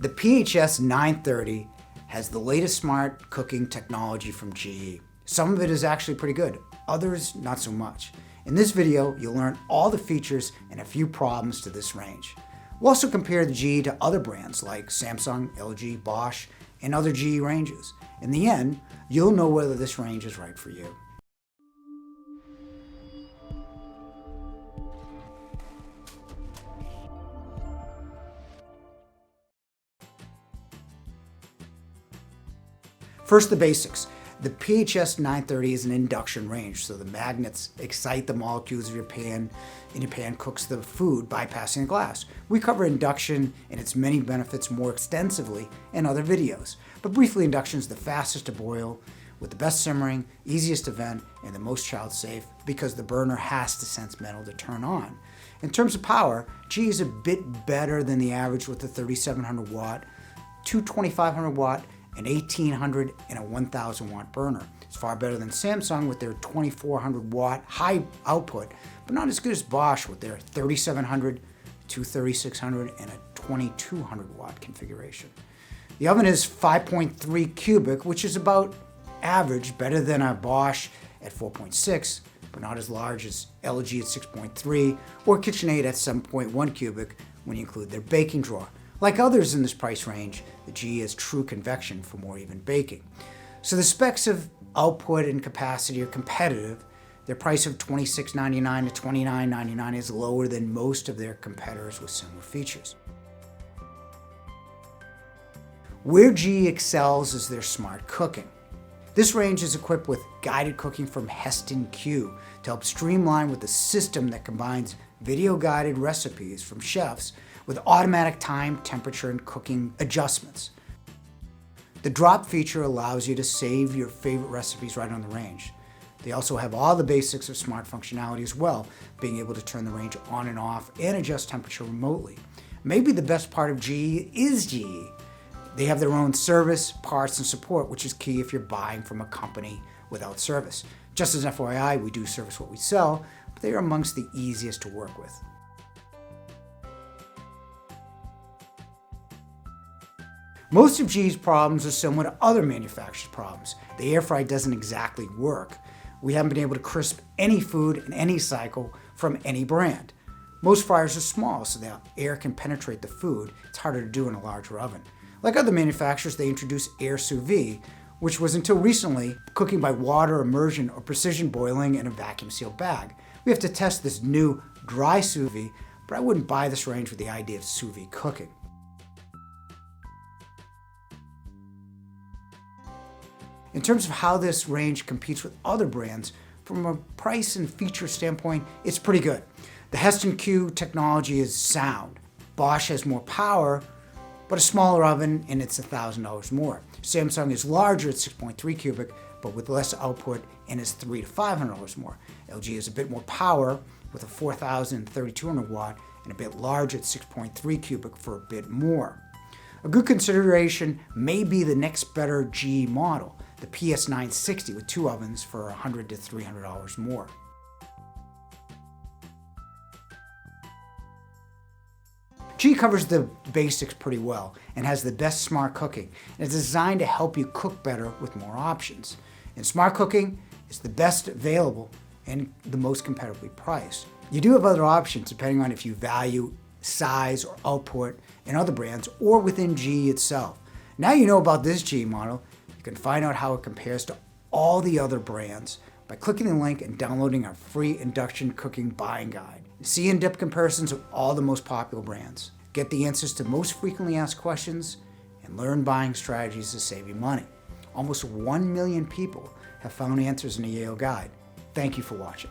The PHS930 has the latest smart cooking technology from GE. Some of it is actually pretty good, others not so much. In this video, you'll learn all the features and a few problems to this range. We'll also compare the GE to other brands like Samsung, LG, Bosch, and other GE ranges. In the end, you'll know whether this range is right for you. First, the basics. The PHS930 is an induction range, so the magnets excite the molecules of your pan, and your pan cooks the food bypassing the glass. We cover induction and its many benefits more extensively in other videos. But briefly, induction is the fastest to boil, with the best simmering, easiest to vent, and the most child safe because the burner has to sense metal to turn on. In terms of power, GE is a bit better than the average with the 3700 watt, 2500 watt, an 1800 and a 1000 watt burner. It's far better than Samsung with their 2400 watt high output, but not as good as Bosch with their 3700, 3600, and a 2200 watt configuration. The oven is 5.3 cubic, which is about average, better than a Bosch at 4.6, but not as large as LG at 6.3 or KitchenAid at 7.1 cubic when you include their baking drawer. Like others in this price range, the GE has true convection for more even baking. So the specs of output and capacity are competitive. Their price of $26.99 to $29.99 is lower than most of their competitors with similar features. Where GE excels is their smart cooking. This range is equipped with guided cooking from Hestan Cue to help streamline with a system that combines video-guided recipes from chefs with automatic time, temperature, and cooking adjustments. The drop feature allows you to save your favorite recipes right on the range. They also have all the basics of smart functionality as well, being able to turn the range on and off and adjust temperature remotely. Maybe the best part of GE is GE. They have their own service, parts, and support, which is key if you're buying from a company without service. Just as FYI, we do service what we sell, but they are amongst the easiest to work with. Most of GE's problems are similar to other manufacturers' problems. The air fry doesn't exactly work. We haven't been able to crisp any food in any cycle from any brand. Most fryers are small, so the air can penetrate the food. It's harder to do in a larger oven. Like other manufacturers, they introduced air sous vide, which was until recently cooking by water immersion or precision boiling in a vacuum sealed bag. We have to test this new dry sous vide, but I wouldn't buy this range with the idea of sous vide cooking. In terms of how this range competes with other brands, from a price and feature standpoint, it's pretty good. The Hestan Cue technology is sound. Bosch has more power, but a smaller oven, and it's $1,000 more. Samsung is larger at 6.3 cubic, but with less output and is $300 to $500 more. LG has a bit more power with a 4000 and 3200 watt and a bit larger at 6.3 cubic for a bit more. A good consideration may be the next better GE model, the PS960 with two ovens for $100 to $300 more. GE covers the basics pretty well and has the best smart cooking, and it's designed to help you cook better with more options. And smart cooking is the best available and the most competitively priced. You do have other options depending on if you value size or output in other brands or within GE itself. Now you know about this GE model, you can find out how it compares to all the other brands by clicking the link and downloading our free induction cooking buying guide. See in-depth comparisons of all the most popular brands. Get the answers to most frequently asked questions and learn buying strategies to save you money. Almost 1 million people have found answers in the Yale guide. Thank you for watching.